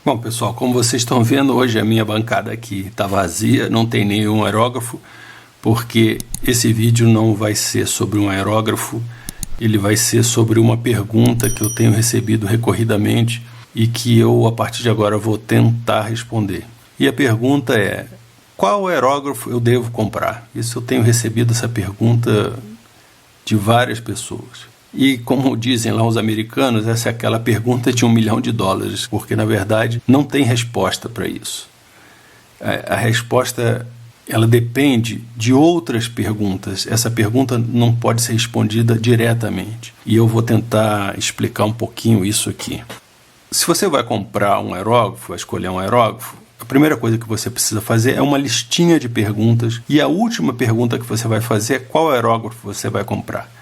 Bom, pessoal, como vocês estão vendo, hoje a minha bancada aqui está vazia, não tem nenhum aerógrafo, porque esse vídeo não vai ser sobre um aerógrafo, ele vai ser sobre uma pergunta que eu tenho recebido recorridamente e que eu, a partir de agora, vou tentar responder. E a pergunta é: qual aerógrafo eu devo comprar? Isso eu tenho recebido essa pergunta de várias pessoas. E como dizem lá os americanos, essa é aquela pergunta de $1 milhão, porque na verdade não tem resposta para isso. A resposta ela depende de outras perguntas. Essa pergunta não pode ser respondida diretamente. E eu vou tentar explicar um pouquinho isso aqui. Se você vai comprar um aerógrafo, vai escolher um aerógrafo, a primeira coisa que você precisa fazer é uma listinha de perguntas. E a última pergunta que você vai fazer é qual aerógrafo você vai comprar.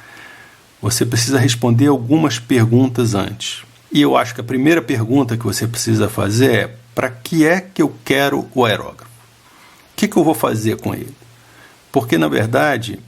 Você precisa responder algumas perguntas antes. E eu acho que a primeira pergunta que você precisa fazer é: para que é que eu quero o aerógrafo? O que eu vou fazer com ele? Porque, na verdade,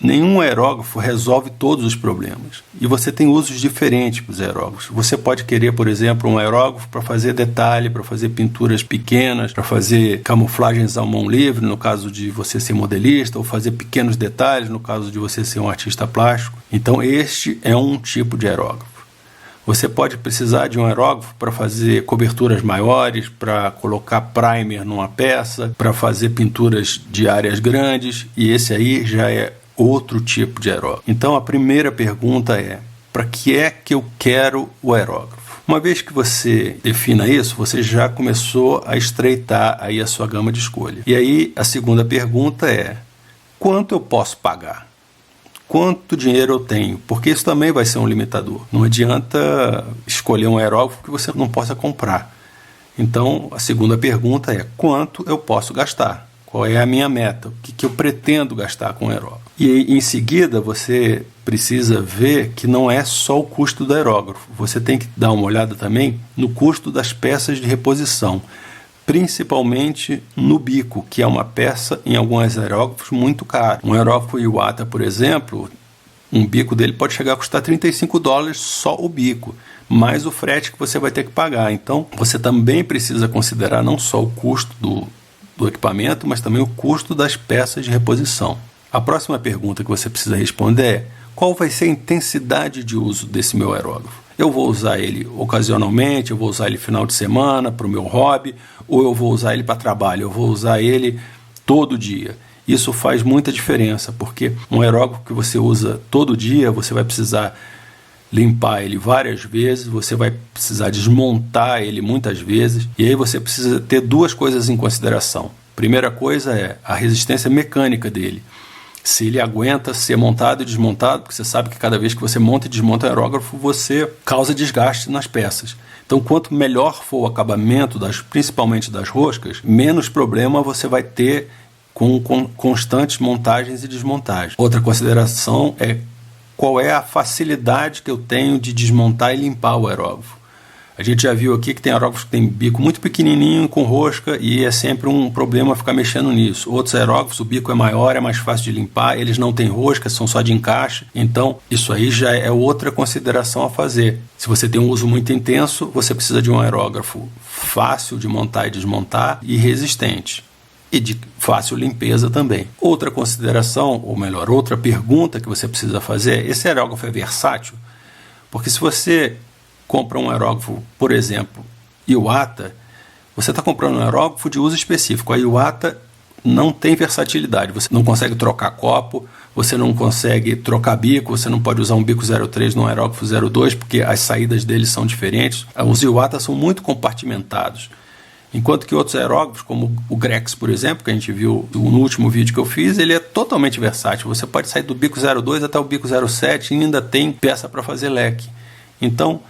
nenhum aerógrafo resolve todos os problemas. E você tem usos diferentes para os aerógrafos. Você pode querer, por exemplo, um aerógrafo para fazer detalhe, para fazer pinturas pequenas, para fazer camuflagens à mão livre, no caso de você ser modelista, ou fazer pequenos detalhes, no caso de você ser um artista plástico. Então, este é um tipo de aerógrafo. Você pode precisar de um aerógrafo para fazer coberturas maiores, para colocar primer numa peça, para fazer pinturas de áreas grandes, e esse aí já é outro tipo de aerógrafo. Então a primeira pergunta é: para que é que eu quero o aerógrafo? Uma vez que você defina isso, você já começou a estreitar aí a sua gama de escolha. E aí a segunda pergunta é: quanto eu posso pagar? Quanto dinheiro eu tenho? Porque isso também vai ser um limitador. Não adianta escolher um aerógrafo que você não possa comprar. Então a segunda pergunta é: quanto eu posso gastar? Qual é a minha meta? O que eu pretendo gastar com o aerógrafo? E em seguida você precisa ver que não é só o custo do aerógrafo. Você tem que dar uma olhada também no custo das peças de reposição, principalmente no bico, que é uma peça em alguns aerógrafos muito cara. Um aerógrafo Iwata, por exemplo, um bico dele pode chegar a custar $35 só o bico, mais o frete que você vai ter que pagar. Então você também precisa considerar não só o custo do equipamento, mas também o custo das peças de reposição. A próxima pergunta que você precisa responder é: qual vai ser a intensidade de uso desse meu aerógrafo? Eu vou usar ele ocasionalmente, eu vou usar ele final de semana para o meu hobby, ou eu vou usar ele para trabalho, eu vou usar ele todo dia. Isso faz muita diferença, porque um aerógrafo que você usa todo dia, você vai precisar limpar ele várias vezes, você vai precisar desmontar ele muitas vezes, e aí você precisa ter duas coisas em consideração. Primeira coisa é a resistência mecânica dele. Se ele aguenta ser montado e desmontado, porque você sabe que cada vez que você monta e desmonta o aerógrafo, você causa desgaste nas peças. Então, quanto melhor for o acabamento, principalmente das roscas, menos problema você vai ter com constantes montagens e desmontagens. Outra consideração é qual é a facilidade que eu tenho de desmontar e limpar o aerógrafo. A gente já viu aqui que tem aerógrafos que tem bico muito pequenininho com rosca e é sempre um problema ficar mexendo nisso. Outros aerógrafos, o bico é maior, é mais fácil de limpar, eles não têm rosca, são só de encaixe. Então, isso aí já é outra consideração a fazer. Se você tem um uso muito intenso, você precisa de um aerógrafo fácil de montar e desmontar e resistente. E de fácil limpeza também. Outra consideração, ou melhor, outra pergunta que você precisa fazer é: esse aerógrafo é versátil? Porque se você compra um aerógrafo, por exemplo, Iwata, você está comprando um aerógrafo de uso específico. A Iwata não tem versatilidade. Você não consegue trocar copo, você não consegue trocar bico, você não pode usar um bico 03 num aerógrafo 02, porque as saídas deles são diferentes. Os Iwata são muito compartimentados. Enquanto que outros aerógrafos, como o Grex, por exemplo, que a gente viu no último vídeo que eu fiz, ele é totalmente versátil. Você pode sair do bico 02 até o bico 07 e ainda tem peça para fazer leque. Então,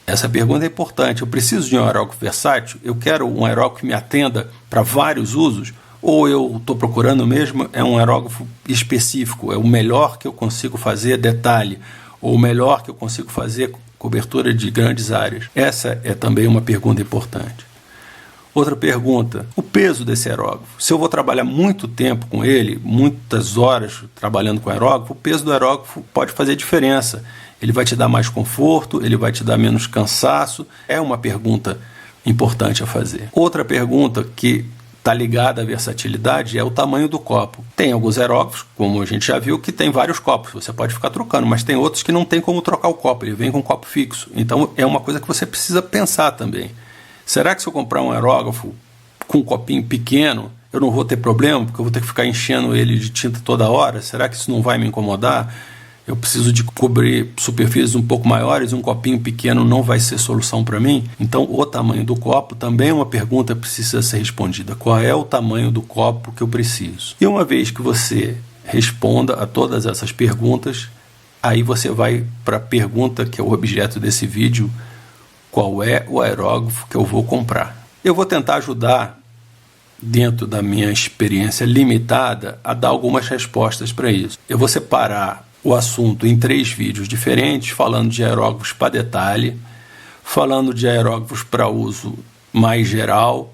essa pergunta é importante. Eu preciso de um aerógrafo versátil? Eu quero um aerógrafo que me atenda para vários usos? Ou eu estou procurando mesmo um aerógrafo específico? É o melhor que eu consigo fazer detalhe? Ou o melhor que eu consigo fazer cobertura de grandes áreas? Essa é também uma pergunta importante. Outra pergunta: o peso desse aerógrafo. Se eu vou trabalhar muito tempo com ele, muitas horas trabalhando com aerógrafo, o peso do aerógrafo pode fazer diferença. Ele vai te dar mais conforto, ele vai te dar menos cansaço. É uma pergunta importante a fazer. Outra pergunta que está ligada à versatilidade é o tamanho do copo. Tem alguns aerógrafos, como a gente já viu, que tem vários copos, você pode ficar trocando, mas tem outros que não tem como trocar o copo, ele vem com um copo fixo. Então é uma coisa que você precisa pensar também. Será que se eu comprar um aerógrafo com um copinho pequeno, eu não vou ter problema, porque eu vou ter que ficar enchendo ele de tinta toda hora? Será que isso não vai me incomodar? Eu preciso de cobrir superfícies um pouco maiores, um copinho pequeno não vai ser solução para mim? Então, o tamanho do copo também é uma pergunta que precisa ser respondida. Qual é o tamanho do copo que eu preciso? E uma vez que você responda a todas essas perguntas, aí você vai para a pergunta que é o objeto desse vídeo: qual é o aerógrafo que eu vou comprar? Eu vou tentar ajudar, dentro da minha experiência limitada, a dar algumas respostas para isso. Eu vou separar o assunto em 3 vídeos diferentes, falando de aerógrafos para detalhe, falando de aerógrafos para uso mais geral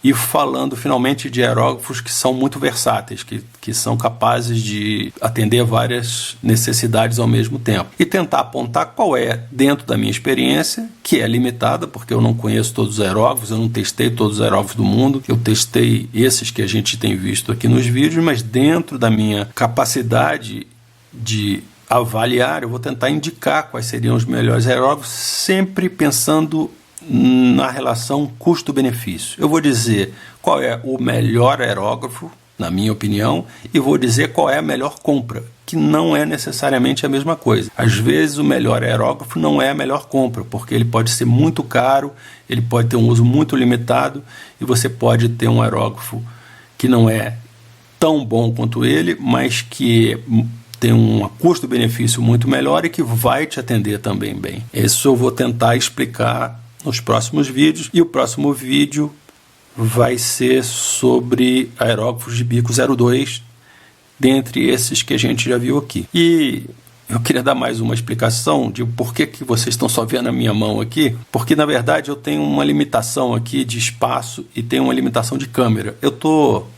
e falando finalmente de aerógrafos que são muito versáteis, que são capazes de atender várias necessidades ao mesmo tempo. E tentar apontar qual é, dentro da minha experiência, que é limitada, porque eu não conheço todos os aerógrafos, eu não testei todos os aerógrafos do mundo, eu testei esses que a gente tem visto aqui nos vídeos, mas dentro da minha capacidade de avaliar, eu vou tentar indicar quais seriam os melhores aerógrafos, sempre pensando na relação custo-benefício. Eu vou dizer qual é o melhor aerógrafo, na minha opinião, e vou dizer qual é a melhor compra, que não é necessariamente a mesma coisa. Às vezes o melhor aerógrafo não é a melhor compra, porque ele pode ser muito caro, ele pode ter um uso muito limitado, e você pode ter um aerógrafo que não é tão bom quanto ele, mas que tem um custo-benefício muito melhor e que vai te atender também bem. Isso eu vou tentar explicar nos próximos vídeos, e o próximo vídeo vai ser sobre aerógrafos de bico 02, dentre esses que a gente já viu aqui. E eu queria dar mais uma explicação de por que vocês estão só vendo a minha mão aqui, porque na verdade eu tenho uma limitação aqui de espaço e tenho uma limitação de câmera. Eu estou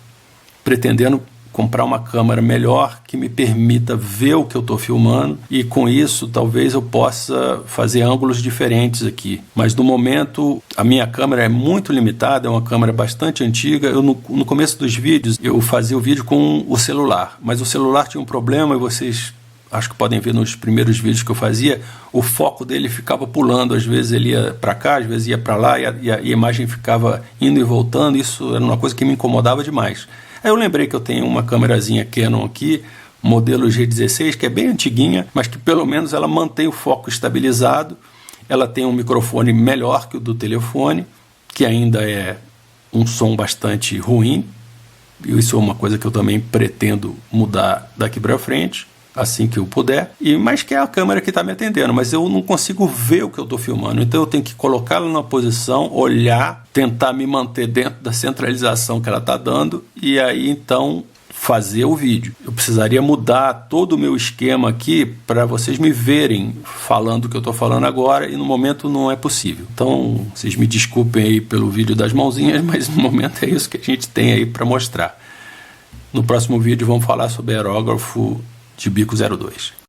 pretendendo comprar uma câmera melhor que me permita ver o que eu estou filmando, e com isso talvez eu possa fazer ângulos diferentes aqui. Mas no momento a minha câmera é muito limitada, é uma câmera bastante antiga. Eu no começo dos vídeos eu fazia o vídeo com o celular, mas o celular tinha um problema, e vocês acho que podem ver nos primeiros vídeos que eu fazia, o foco dele ficava pulando, às vezes ele ia para cá, às vezes ia para lá, e a imagem ficava indo e voltando. Isso era uma coisa que me incomodava demais. Aí eu lembrei que eu tenho uma câmerazinha Canon aqui, modelo G16, que é bem antiguinha, mas que pelo menos ela mantém o foco estabilizado. Ela tem um microfone melhor que o do telefone, que ainda é um som bastante ruim, e isso é uma coisa que eu também pretendo mudar daqui para frente, assim que eu puder, mas que é a câmera que está me atendendo, mas eu não consigo ver o que eu estou filmando, então eu tenho que colocá-la numa posição, olhar, tentar me manter dentro da centralização que ela está dando, e aí então fazer o vídeo. Eu precisaria mudar todo o meu esquema aqui para vocês me verem falando o que eu estou falando agora, e no momento não é possível. Então vocês me desculpem aí pelo vídeo das mãozinhas, mas no momento é isso que a gente tem aí para mostrar. No próximo vídeo vamos falar sobre aerógrafo de bico 02.